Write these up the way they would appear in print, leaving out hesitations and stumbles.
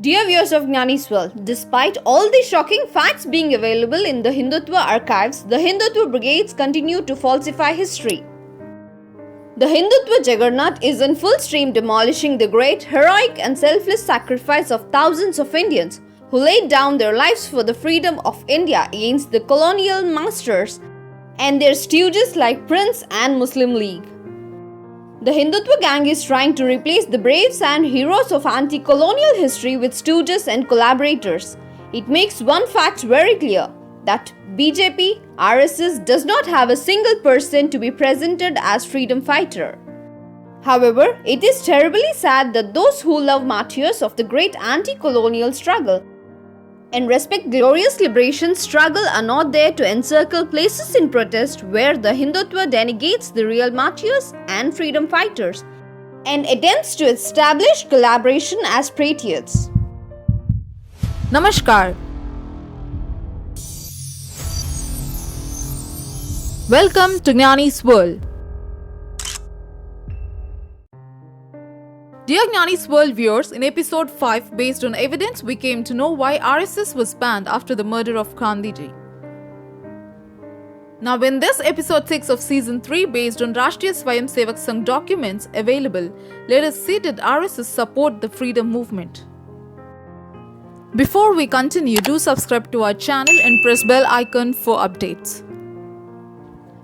Dear viewers of Gnanis World, despite all the shocking facts being available in the Hindutva archives, the Hindutva brigades continue to falsify history. The Hindutva juggernaut is in full stream demolishing the great, heroic and selfless sacrifice of thousands of Indians who laid down their lives for the freedom of India against the colonial masters and their stooges like Prince and Muslim League. The Hindutva gang is trying to replace the braves and heroes of anti-colonial history with stooges and collaborators. It makes one fact very clear, that BJP, RSS does not have a single person to be presented as freedom fighter. However, it is terribly sad that those who love martyrs of the great anti-colonial struggle and respect glorious liberation struggle are not there to encircle places in protest where the Hindutva denigrates the real martyrs and freedom fighters and attempts to establish collaboration as patriots. Namaskar. Welcome to Gnanis World. Dear Gnanis World viewers, in episode 5, based on evidence, we came to know why RSS was banned after the murder of Gandhiji. Now, in this episode 6 of Season 3, based on Rashtriya Swayamsevak Sangh documents available, let us see did RSS support the freedom movement. Before we continue, do subscribe to our channel and press bell icon for updates.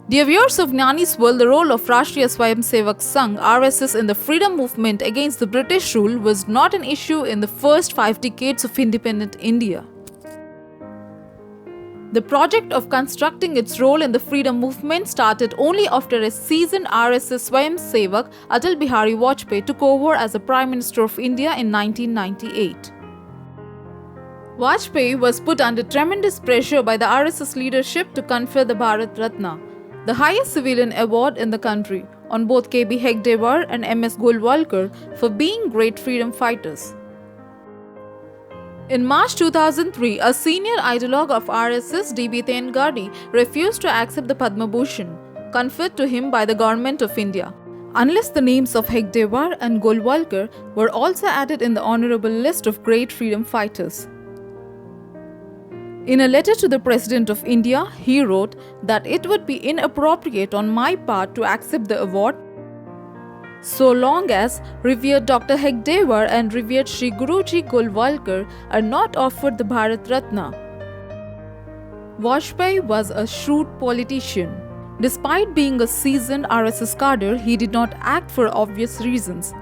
Dear viewers of Gnanis World, the role of Rashtriya Swayamsevak Sangh (RSS) in the freedom movement against the British rule was not an issue in the first 5 decades of independent India. The project of constructing its role in the freedom movement started only after a seasoned RSS Swayamsevak Atal Bihari Vajpayee took over as the Prime Minister of India in 1998. Vajpayee was put under tremendous pressure by the RSS leadership to confer the Bharat Ratna, the highest civilian award in the country, on both K.B. Hegdewar and M.S. Golwalkar for being great freedom fighters. In March 2003, a senior ideologue of RSS, D.B. Tengadi, refused to accept the Padma Bhushan conferred to him by the Government of India, unless the names of Hegdewar and Golwalkar were also added in the honourable list of great freedom fighters. In a letter to the President of India, he wrote that it would be inappropriate on my part to accept the award so long as revered Dr. Hegdewar and revered Sri Guruji Golwalkar are not offered the Bharat Ratna. Vajpayee was a shrewd politician. Despite being a seasoned RSS cadre, he did not act for obvious reasons.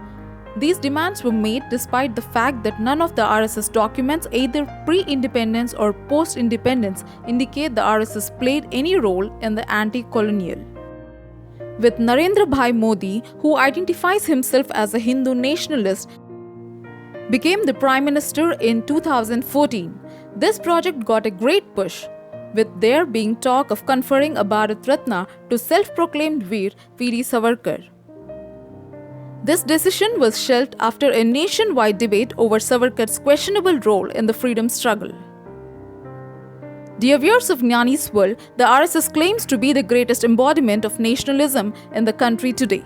These demands were made despite the fact that none of the RSS documents, either pre-independence or post-independence, indicate the RSS played any role in the anti-colonial. With Narendra Bhai Modi, who identifies himself as a Hindu nationalist, became the Prime Minister in 2014, this project got a great push, with there being talk of conferring a Bharat Ratna to self-proclaimed Veer V.D. Savarkar. This decision was shelved after a nationwide debate over Savarkar's questionable role in the freedom struggle. Dear viewers of Gnanis World, the RSS claims to be the greatest embodiment of nationalism in the country today.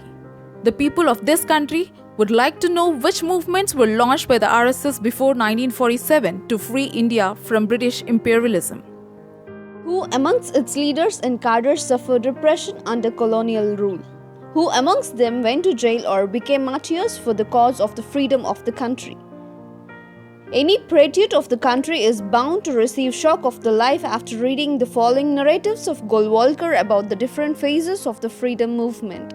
The people of this country would like to know which movements were launched by the RSS before 1947 to free India from British imperialism. Who amongst its leaders and cadres suffered repression under colonial rule? Who amongst them went to jail or became martyrs for the cause of the freedom of the country? Any patriot of the country is bound to receive shock of the life after reading the following narratives of Golwalkar about the different phases of the freedom movement.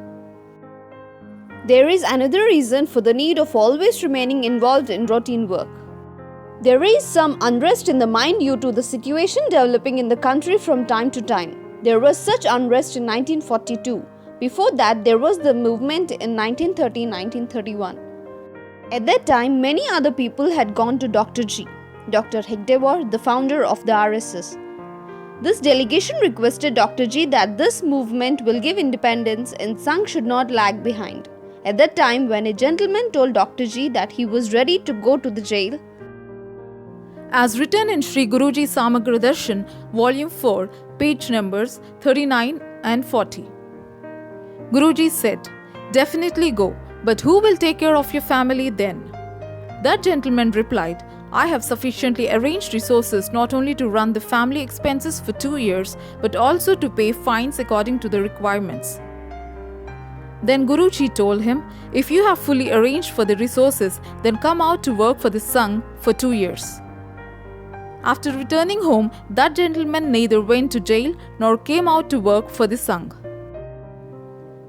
There is another reason for the need of always remaining involved in routine work. There is some unrest in the mind due to the situation developing in the country from time to time. There was such unrest in 1942. Before that, there was the movement in 1930-1931. At that time, many other people had gone to Dr. Hegdewar, the founder of the RSS. This delegation requested Dr. G that this movement will give independence and Sangh should not lag behind. At that time, when a gentleman told Dr. G that he was ready to go to the jail, as written in Sri Guruji Samagra Darshan, Volume 4, page numbers 39 and 40. Guruji said, "Definitely go, but who will take care of your family then?" That gentleman replied, I have sufficiently arranged resources not only to run the family expenses for 2 years, but also to pay fines according to the requirements. Then Guruji told him, if you have fully arranged for the resources, then come out to work for the Sangh for 2 years. After returning home, that gentleman neither went to jail nor came out to work for the Sangh.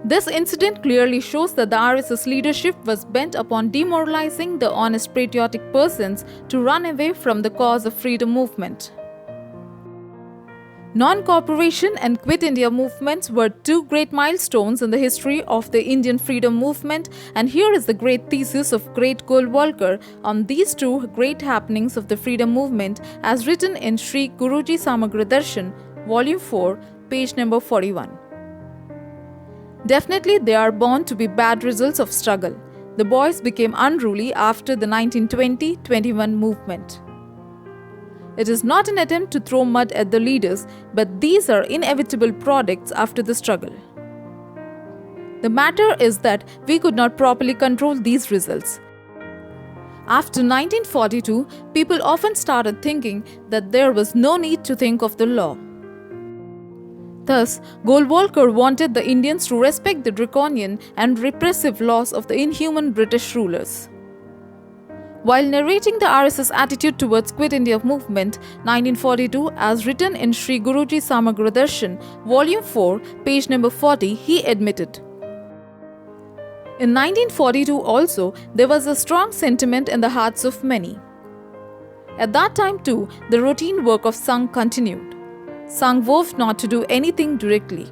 This incident clearly shows that the RSS leadership was bent upon demoralizing the honest patriotic persons to run away from the cause of freedom movement. Non-cooperation and Quit India movements were two great milestones in the history of the Indian freedom movement, and here is the great thesis of great Golwalkar on these two great happenings of the freedom movement as written in Sri Guruji Samagra Darshan, Volume 4, page number 41. Definitely they are born to be bad results of struggle. The boys became unruly after the 1920-21 movement. It is not an attempt to throw mud at the leaders, but these are inevitable products after the struggle. The matter is that we could not properly control these results. After 1942, people often started thinking that there was no need to think of the law. Thus, Golwalkar wanted the Indians to respect the draconian and repressive laws of the inhuman British rulers. While narrating the RSS attitude towards Quit India movement 1942 as written in Sri Guruji Samagra Darshan, Volume 4, page number 40, he admitted, in 1942 also, there was a strong sentiment in the hearts of many. At that time too, the routine work of Sangh continued. Sangh vowed not to do anything directly.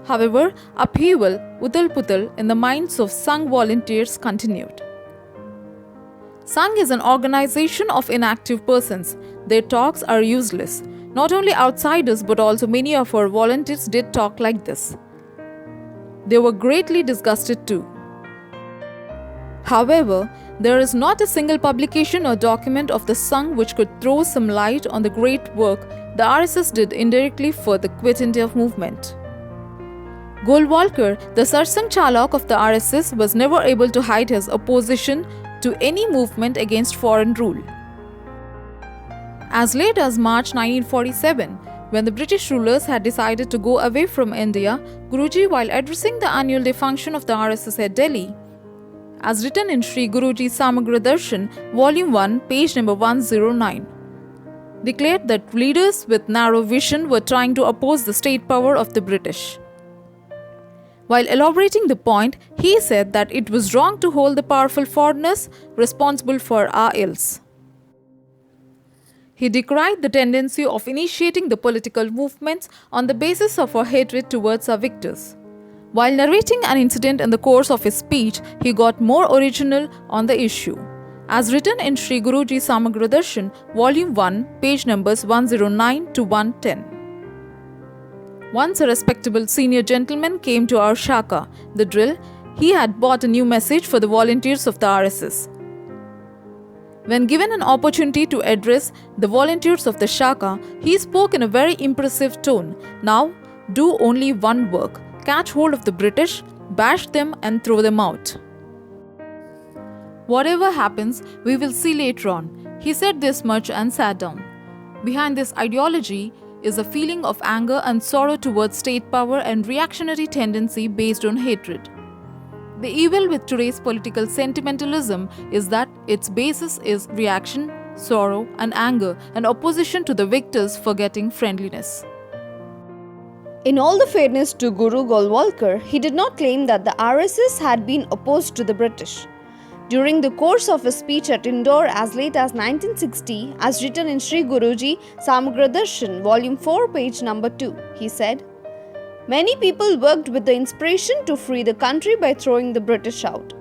However, upheaval, uthal-puthal in the minds of Sangh volunteers continued. Sangh is an organization of inactive persons. Their talks are useless. Not only outsiders but also many of our volunteers did talk like this. They were greatly disgusted too. However, there is not a single publication or document of the Sangh which could throw some light on the great work the RSS did indirectly for the Quit India movement. Golwalkar, the Sarsang Chalak of the RSS, was never able to hide his opposition to any movement against foreign rule. As late as March 1947, when the British rulers had decided to go away from India, Guruji, while addressing the annual day function of the RSS at Delhi, as written in Sri Guruji Samagra Darshan, Volume 1, page number 109, declared that leaders with narrow vision were trying to oppose the state power of the British. While elaborating the point, he said that it was wrong to hold the powerful foreigners responsible for our ills. He decried the tendency of initiating the political movements on the basis of our hatred towards our victors. While narrating an incident in the course of his speech, he got more original on the issue. As written in Sri Guruji Samagra Darshan, Volume 1, page numbers 109 to 110. Once a respectable senior gentleman came to our Shaka, the drill. He had bought a new message for the volunteers of the RSS. When given an opportunity to address the volunteers of the Shaka, he spoke in a very impressive tone. Now, do only one work. Catch hold of the British, bash them and throw them out. Whatever happens, we will see later on. He said this much and sat down. Behind this ideology is a feeling of anger and sorrow towards state power and reactionary tendency based on hatred. The evil with today's political sentimentalism is that its basis is reaction, sorrow and anger and opposition to the victors forgetting friendliness. In all the fairness to Guru Golwalkar, he did not claim that the RSS had been opposed to the British. During the course of his speech at Indore as late as 1960, as written in Sri Guruji Samagra Darshan, Volume 4, page number 2, he said, "Many people worked with the inspiration to free the country by throwing the British out.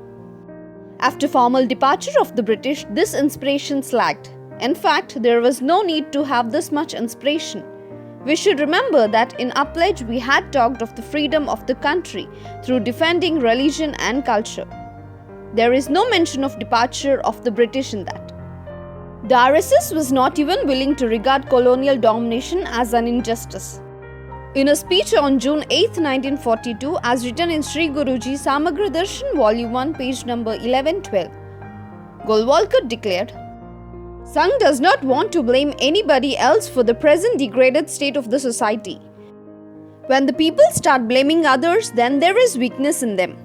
After formal departure of the British, this inspiration slacked. In fact, there was no need to have this much inspiration. We should remember that in our pledge we had talked of the freedom of the country through defending religion and culture. There is no mention of departure of the British in that. The RSS was not even willing to regard colonial domination as an injustice." In a speech on June 8, 1942, as written in Sri Guruji Samagra Darshan, Volume 1, page number 1112, Golwalkar declared, Sangh does not want to blame anybody else for the present degraded state of the society. When the people start blaming others, then there is weakness in them.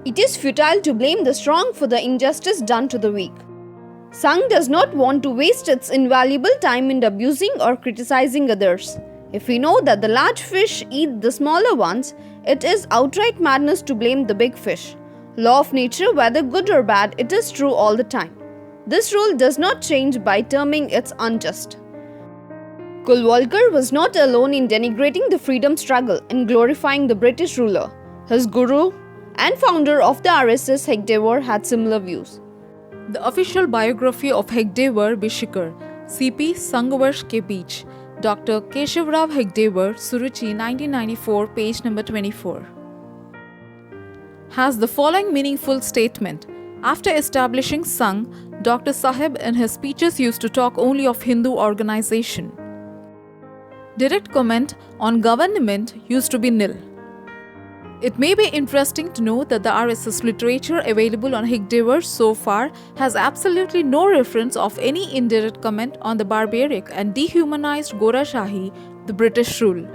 It is futile to blame the strong for the injustice done to the weak. Sangh does not want to waste its invaluable time in abusing or criticizing others. If we know that the large fish eat the smaller ones, it is outright madness to blame the big fish. Law of nature, whether good or bad, it is true all the time. This rule does not change by terming it unjust. Kulwalkar was not alone in denigrating the freedom struggle and glorifying the British ruler. His guru and founder of the RSS, Hegdewar, had similar views. The official biography of Hegdewar Bishikar, CP Sangharsh ke Beech, Dr. Keshavrao Hegdewar, Suruchi, 1994, page number 24, has the following meaningful statement. After establishing Sangh, Dr. Sahib in his speeches used to talk only of Hindu organization. Direct comment on government used to be nil. It may be interesting to know that the RSS literature available on Hegdewar so far has absolutely no reference of any indirect comment on the barbaric and dehumanized Gorashahi, the British rule.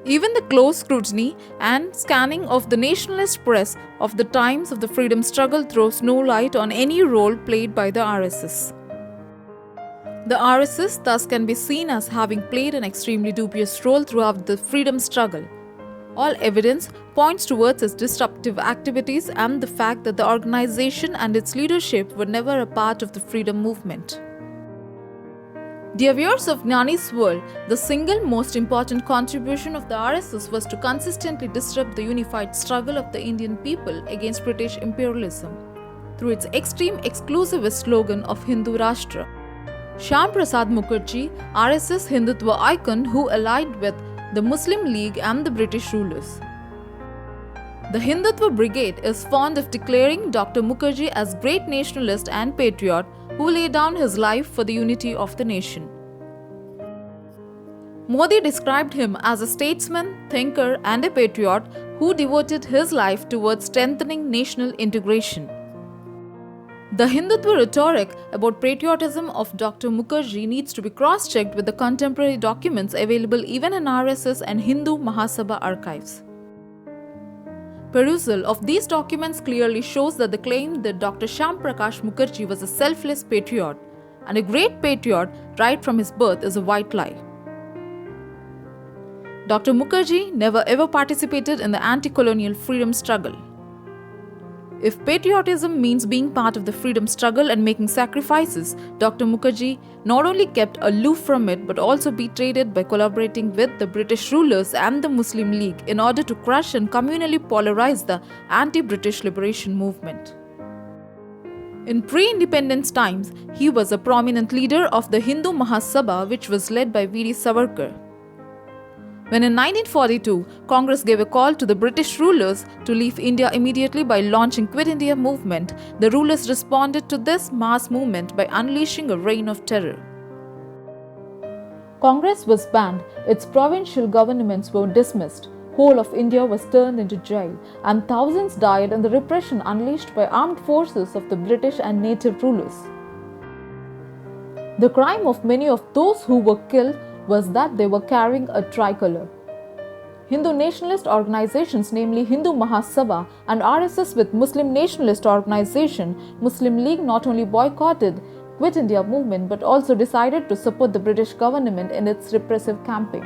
Even the close scrutiny and scanning of the nationalist press of the times of the freedom struggle throws no light on any role played by the RSS. The RSS thus can be seen as having played an extremely dubious role throughout the freedom struggle. All evidence points towards its disruptive activities and the fact that the organization and its leadership were never a part of the freedom movement. Dear viewers of Gnanis World, the single most important contribution of the RSS was to consistently disrupt the unified struggle of the Indian people against British imperialism through its extreme exclusivist slogan of Hindu Rashtra. Shyam Prasad Mukherjee, RSS Hindutva icon who allied with the Muslim League and the British rulers. The Hindutva brigade is fond of declaring Dr. Mukherjee as great nationalist and patriot who laid down his life for the unity of the nation. Modi described him as a statesman, thinker and a patriot who devoted his life towards strengthening national integration. The Hindutva rhetoric about patriotism of Dr. Mukherjee needs to be cross-checked with the contemporary documents available even in RSS and Hindu Mahasabha archives. Perusal of these documents clearly shows that the claim that Dr. Shyam Prakash Mukherjee was a selfless patriot and a great patriot right from his birth is a white lie. Dr. Mukherjee never ever participated in the anti-colonial freedom struggle. If patriotism means being part of the freedom struggle and making sacrifices, Dr. Mukherjee not only kept aloof from it but also betrayed it by collaborating with the British rulers and the Muslim League in order to crush and communally polarize the anti-British liberation movement. In pre-independence times, he was a prominent leader of the Hindu Mahasabha, which was led by V.D. Savarkar. When in 1942, Congress gave a call to the British rulers to leave India immediately by launching Quit India movement, the rulers responded to this mass movement by unleashing a reign of terror. Congress was banned, its provincial governments were dismissed, whole of India was turned into jail, and thousands died in the repression unleashed by armed forces of the British and native rulers. The crime of many of those who were killed was that they were carrying a tricolour. Hindu nationalist organizations, namely Hindu Mahasabha and RSS with Muslim nationalist organization, Muslim League, not only boycotted Quit India movement but also decided to support the British government in its repressive campaign.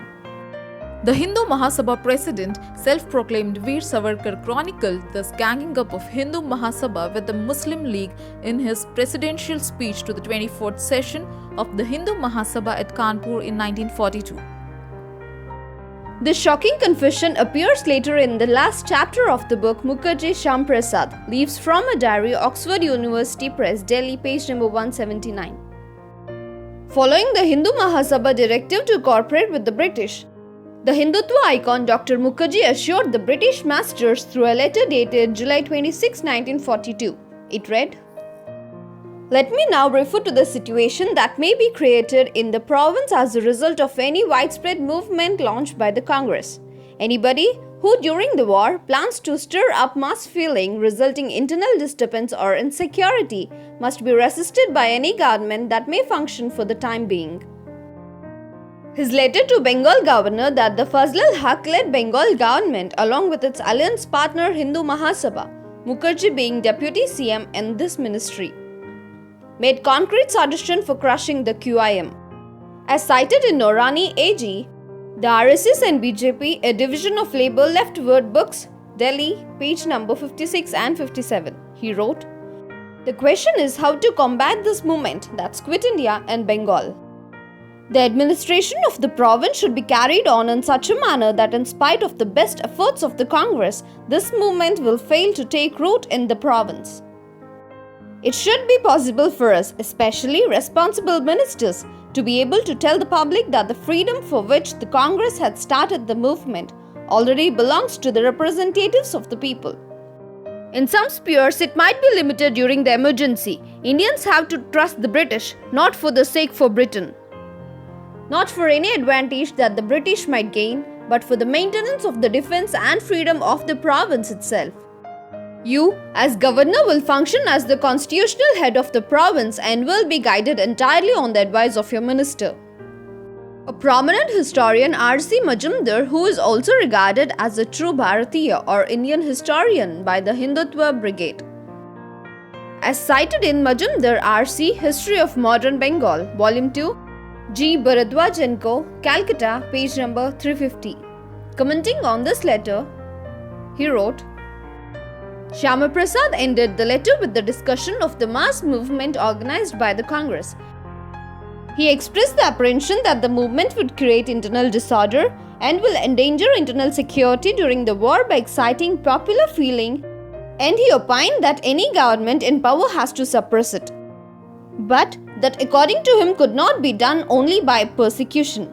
The Hindu Mahasabha president, self-proclaimed Veer Savarkar, chronicled this ganging up of Hindu Mahasabha with the Muslim League in his presidential speech to the 24th session of the Hindu Mahasabha at Kanpur in 1942. This shocking confession appears later in the last chapter of the book Mukherjee Shyam Prasad, Leaves from a Diary, Oxford University Press, Delhi, page number 179. Following the Hindu Mahasabha directive to cooperate with the British, the Hindutva icon Dr. Mukherjee assured the British masters through a letter dated July 26, 1942. It read, "Let me now refer to the situation that may be created in the province as a result of any widespread movement launched by the Congress. Anybody who during the war plans to stir up mass feeling resulting internal disturbance or insecurity must be resisted by any government that may function for the time being. His letter to Bengal governor that the Fazlul Haq-led Bengal government along with its alliance partner Hindu Mahasabha, Mukherjee being deputy CM in this ministry, made concrete suggestion for crushing the QIM. As cited in Norani AG, the RSS and BJP, a division of Labour leftward books, Delhi, page number 56 and 57, he wrote, "The question is how to combat this movement, that's Quit India and Bengal. The administration of the province should be carried on in such a manner that in spite of the best efforts of the Congress, this movement will fail to take root in the province. It should be possible for us, especially responsible ministers, to be able to tell the public that the freedom for which the Congress had started the movement already belongs to the representatives of the people. In some spheres, it might be limited during the emergency. Indians have to trust the British, not for the sake for Britain, not for any advantage that the British might gain, but for the maintenance of the defense and freedom of the province itself. You, as governor, will function as the constitutional head of the province and will be guided entirely on the advice of your minister." A prominent historian, R.C. Majumdar, who is also regarded as a true Bharatiya or Indian historian by the Hindutva brigade. As cited in Majumdar R.C. History of Modern Bengal, Volume 2, G. Bharadwaj & Co., Calcutta, page number 350. Commenting on this letter, he wrote, Shyama Prasad ended the letter with the discussion of the mass movement organized by the Congress. He expressed the apprehension that the movement would create internal disorder and will endanger internal security during the war by exciting popular feeling, and he opined that any government in power has to suppress it. But that according to him could not be done only by persecution.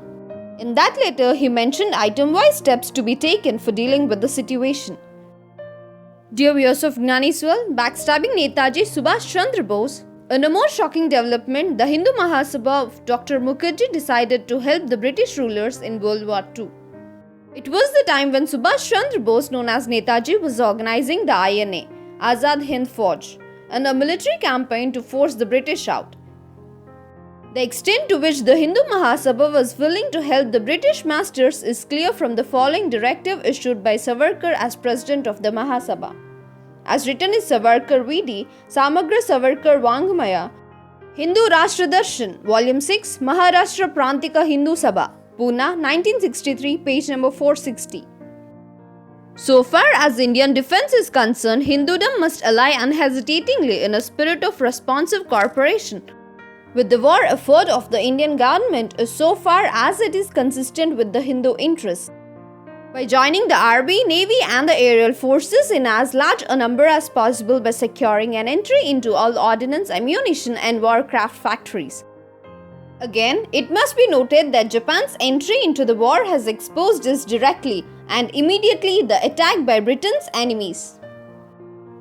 In that letter, he mentioned item-wise steps to be taken for dealing with the situation. Dear viewers of Gnanis World, backstabbing Netaji Subhash Chandra Bose. In a more shocking development, the Hindu Mahasabha of Dr. Mukherjee decided to help the British rulers in World War II. It was the time when Subhash Chandra Bose, known as Netaji, was organizing the INA, Azad Hind Fauj, and a military campaign to force the British out. The extent to which the Hindu Mahasabha was willing to help the British masters is clear from the following directive issued by Savarkar as president of the Mahasabha. As written in Savarkar VD, Samagra Savarkar Vangmaya, Hindu Rashtra Darshan, Volume 6, Maharashtra Prantika Hindu Sabha, Pune, 1963, page number 460. So far as Indian defense is concerned, Hindudom must ally unhesitatingly in a spirit of responsive cooperation with the war effort of the Indian government so far as it is consistent with the Hindu interests. By joining the Army, Navy and the aerial forces in as large a number as possible by securing an entry into all ordnance, ammunition and warcraft factories. Again, it must be noted that Japan's entry into the war has exposed us directly and immediately the attack by Britain's enemies.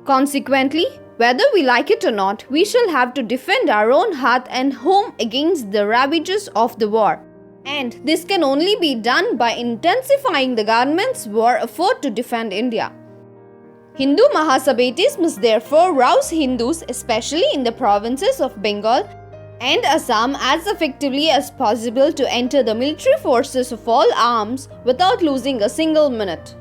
Consequently, whether we like it or not, we shall have to defend our own hearth and home against the ravages of the war. And this can only be done by intensifying the government's war effort to defend India. Hindu Mahasabhatis must therefore rouse Hindus, especially in the provinces of Bengal and Assam, as effectively as possible to enter the military forces of all arms without losing a single minute.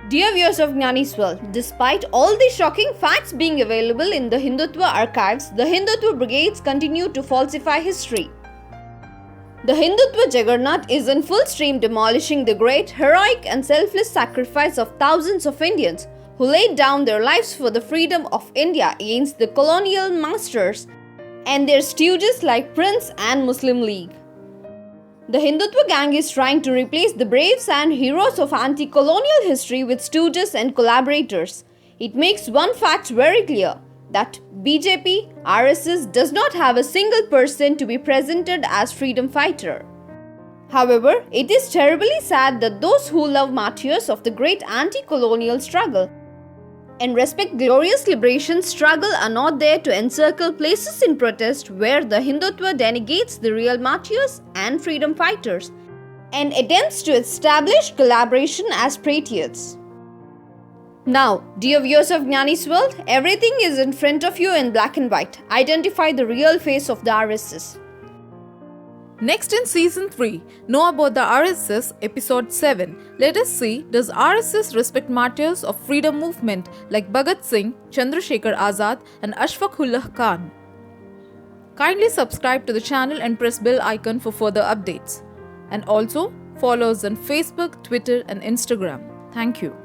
Dear viewers of Gnanis World, despite all the shocking facts being available in the Hindutva archives, the Hindutva brigades continue to falsify history. The Hindutva juggernaut is in full stream demolishing the great, heroic and selfless sacrifice of thousands of Indians who laid down their lives for the freedom of India against the colonial masters and their stooges like Prince and Muslim League. The Hindutva gang is trying to replace the braves and heroes of anti-colonial history with stooges and collaborators. It makes one fact very clear, that BJP, RSS does not have a single person to be presented as freedom fighter. However, it is terribly sad that those who love martyrs of the great anti-colonial struggle and respect glorious liberation struggle are not there to encircle places in protest where the Hindutva denigrates the real martyrs and freedom fighters and attempts to establish collaboration as patriots. Now, dear viewers of Gnanis World, everything is in front of you in black and white. Identify the real face of the RSS. Next in Season 3, know about the RSS Episode 7. Let us see, does RSS respect martyrs of freedom movement like Bhagat Singh, Chandrasekhar Azad and Ashfaqullah Khan? Kindly subscribe to the channel and press bell icon for further updates. And also, follow us on Facebook, Twitter and Instagram. Thank you.